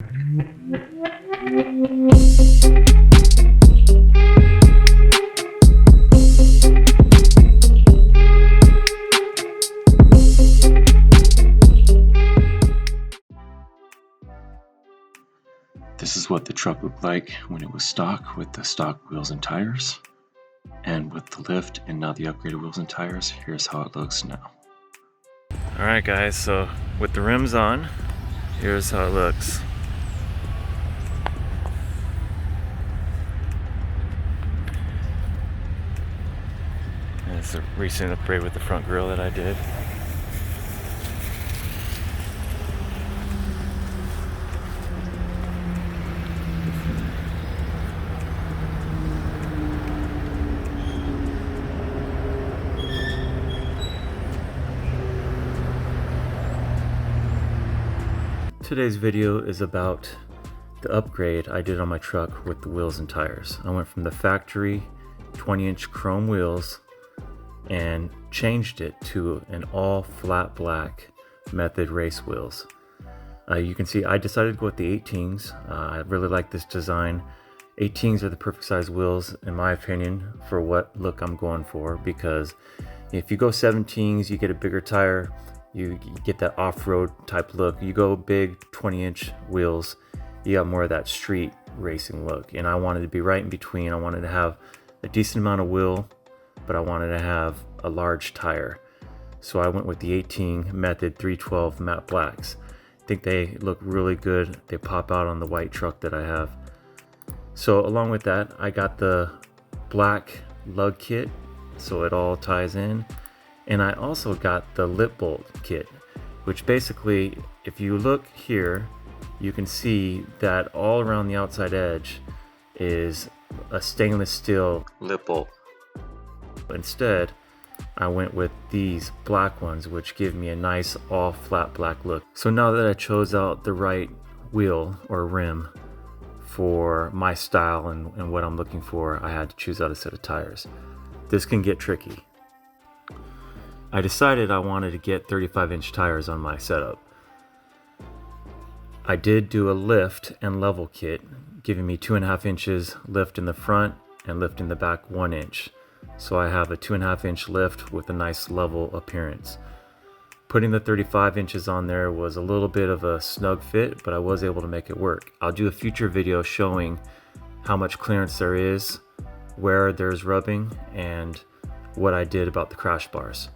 This is what the truck looked like when it was stock with the stock wheels and tires. And with the lift and now the upgraded wheels and tires, here's how it looks now. Alright guys, so with the rims on, here's how it looks. And it's a recent upgrade with the front grille that I did. Today's video is about the upgrade I did on my truck with the wheels and tires. I went from the factory 20-inch chrome wheels and changed it to an all flat black method race wheels. You can see I decided to go with the 18s. I really like this design. 18s are the perfect size wheels in my opinion for what look I'm going for, because if you go 17s you get a bigger tire, you get that off-road type look. You go big 20-inch wheels, you got more of that street racing look, and I wanted to be right in between. I wanted to have a decent amount of wheel, but I wanted to have a large tire, so I went with the 18 method 312 matte blacks. I think they look really good. They pop out on the white truck that I have. So along with that, I got the black lug kit so it all ties in. And I also got the lip bolt kit, which basically, if you look here, you can see that all around the outside edge is a stainless steel lip bolt. Instead, I went with these black ones, which give me a nice all flat black look. So now that I chose out the right wheel or rim for my style and what I'm looking for, I had to choose out a set of tires. This can get tricky. I decided I wanted to get 35-inch tires on my setup. I did do a lift and level kit, giving me 2.5 inches lift in the front and lift in the back 1 inch. So I have a 2.5 inch lift with a nice level appearance. Putting the 35 inches on there was a little bit of a snug fit, but I was able to make it work. I'll do a future video showing how much clearance there is, where there's rubbing, and what I did about the crash bars.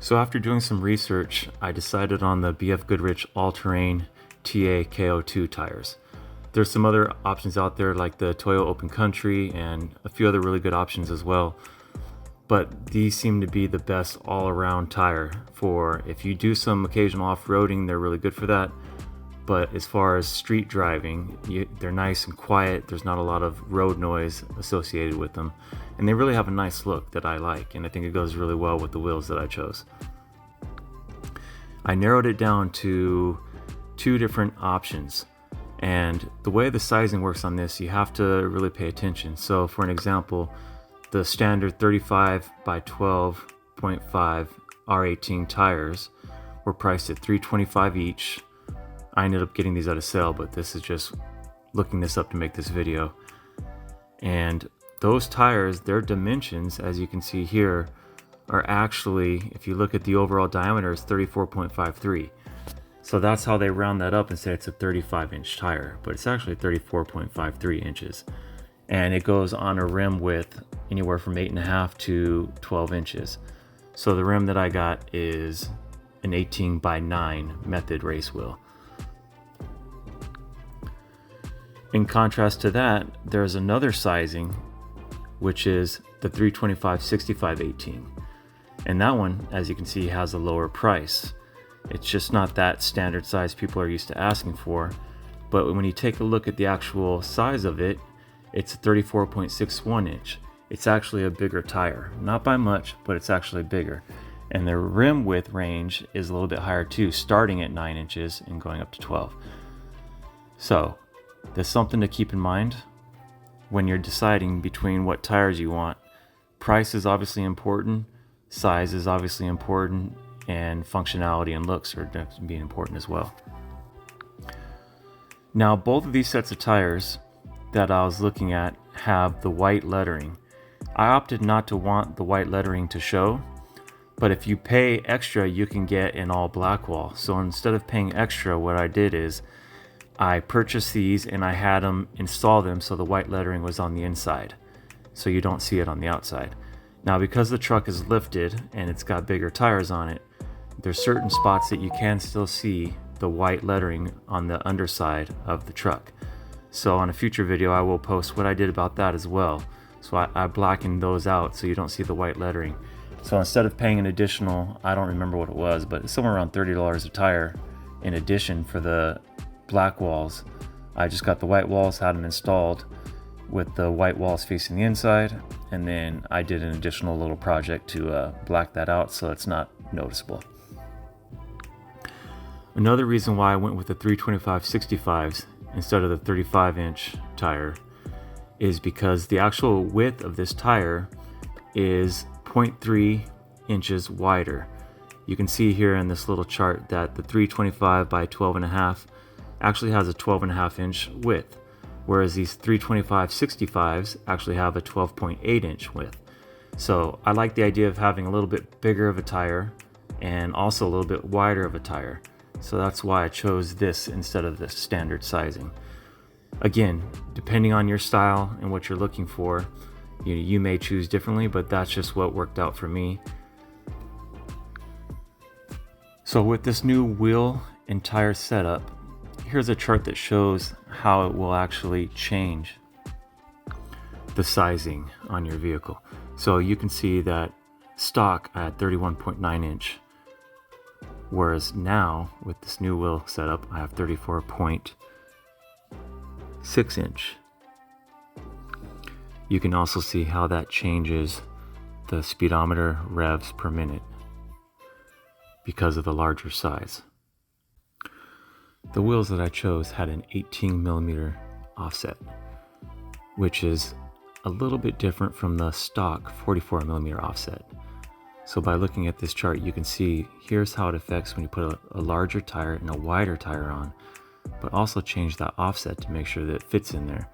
So after doing some research, I decided on the BF Goodrich All-Terrain TA KO2 tires. There's some other options out there like the Toyo Open Country and a few other really good options as well. But these seem to be the best all-around tire for if you do some occasional off-roading, they're really good for that. But as far as street driving, they're nice and quiet. There's not a lot of road noise associated with them. And they really have a nice look that I like, and I think it goes really well with the wheels that I chose. I narrowed it down to 2 different options. And the way the sizing works on this, you have to really pay attention. So for an example, the standard 35 by 12.5 R18 tires were priced at $325 each. I ended up getting these at a sale, but this is just looking this up to make this video. And those tires, their dimensions, as you can see here, are actually, if you look at the overall diameter, it's 34.53. So that's how they round that up and say it's a 35-inch tire, but it's actually 34.53 inches. And it goes on a rim width anywhere from 8.5 to 12 inches. So the rim that I got is an 18 by 9 method race wheel. In contrast to that, there's another sizing, which is the 325/65/18. And that one, as you can see, has a lower price. It's just not that standard size people are used to asking for. But when you take a look at the actual size of it, it's a 34.61 inch. It's actually a bigger tire. Not by much, but it's actually bigger. And the rim width range is a little bit higher too, starting at 9 inches and going up to 12. So there's something to keep in mind when you're deciding between what tires you want. Price is obviously important, size is obviously important, and functionality and looks are definitely being important as well. Now both of these sets of tires that I was looking at have the white lettering. I opted not to want the white lettering to show, but if you pay extra you can get an all black wall. So instead of paying extra, what I did is I purchased these and I had them install them so the white lettering was on the inside, so you don't see it on the outside. Now because the truck is lifted and it's got bigger tires on it, there's certain spots that you can still see the white lettering on the underside of the truck. So on a future video I will post what I did about that as well. So I blackened those out so you don't see the white lettering. So instead of paying an additional, I don't remember what it was, but it's somewhere around $30 a tire in addition for the black walls, I just got the white walls, had them installed with the white walls facing the inside, and then I did an additional little project to black that out so it's not noticeable. Another reason why I went with the 325/65s instead of the 35-inch tire is because the actual width of this tire is 0.3 inches wider. You can see here in this little chart that the 325 by 12.5 actually has a 12.5 inch width, whereas these 325/65s actually have a 12.8 inch width. So I like the idea of having a little bit bigger of a tire and also a little bit wider of a tire. So that's why I chose this instead of the standard sizing. Again, depending on your style and what you're looking for, you may choose differently, but that's just what worked out for me. So with this new wheel and tire setup, here's a chart that shows how it will actually change the sizing on your vehicle. So you can see that stock I had 31.9 inch, whereas now with this new wheel setup I have 34.6 inch. You can also see how that changes the speedometer revs per minute because of the larger size. The wheels that I chose had an 18mm offset, which is a little bit different from the stock 44mm offset. So by looking at this chart, you can see here's how it affects when you put a larger tire and a wider tire on, but also change that offset to make sure that it fits in there.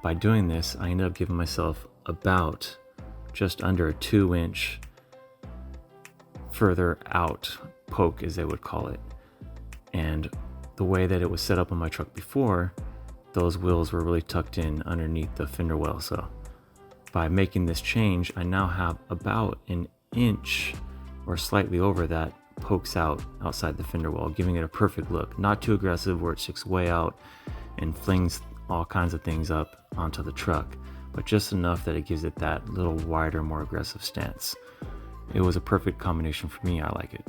By doing this, I ended up giving myself about just under a 2-inch further out poke, as they would call it. And the way that it was set up on my truck before, those wheels were really tucked in underneath the fender well. So by making this change, I now have about an inch or slightly over that pokes out outside the fender well, giving it a perfect look. Not too aggressive where it sticks way out and flings all kinds of things up onto the truck, but just enough that it gives it that little wider, more aggressive stance. It was a perfect combination for me. I like it.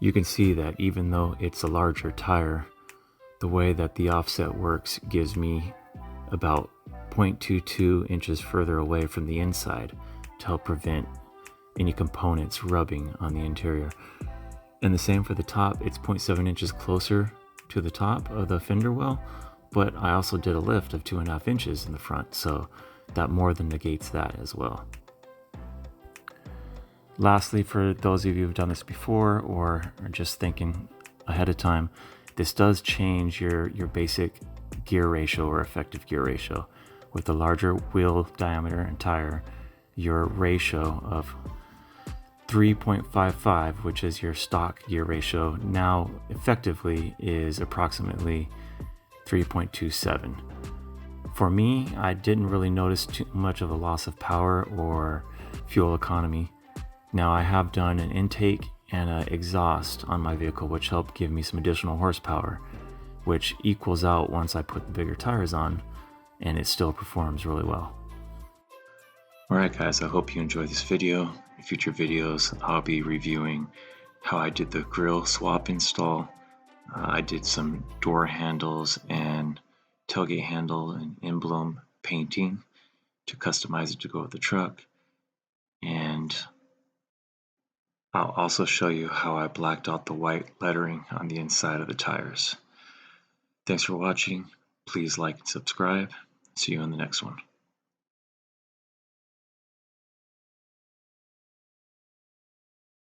You can see that even though it's a larger tire, the way that the offset works gives me about 0.22 inches further away from the inside to help prevent any components rubbing on the interior. And the same for the top, it's 0.7 inches closer to the top of the fender well, but I also did a lift of 2.5 inches in the front, so that more than negates that as well. Lastly, for those of you who've done this before or are just thinking ahead of time, this does change your basic gear ratio or effective gear ratio. With the larger wheel diameter and tire, your ratio of 3.55, which is your stock gear ratio, now effectively is approximately 3.27. For me, I didn't really notice too much of a loss of power or fuel economy. Now I have done an intake and an exhaust on my vehicle, which helped give me some additional horsepower, which equals out once I put the bigger tires on, and it still performs really well. Alright guys, I hope you enjoyed this video. In future videos, I'll be reviewing how I did the grill swap install. I did some door handles and tailgate handle and emblem painting to customize it to go with the truck. And I'll also show you how I blacked out the white lettering on the inside of the tires. Thanks for watching. Please like and subscribe. See you in the next one.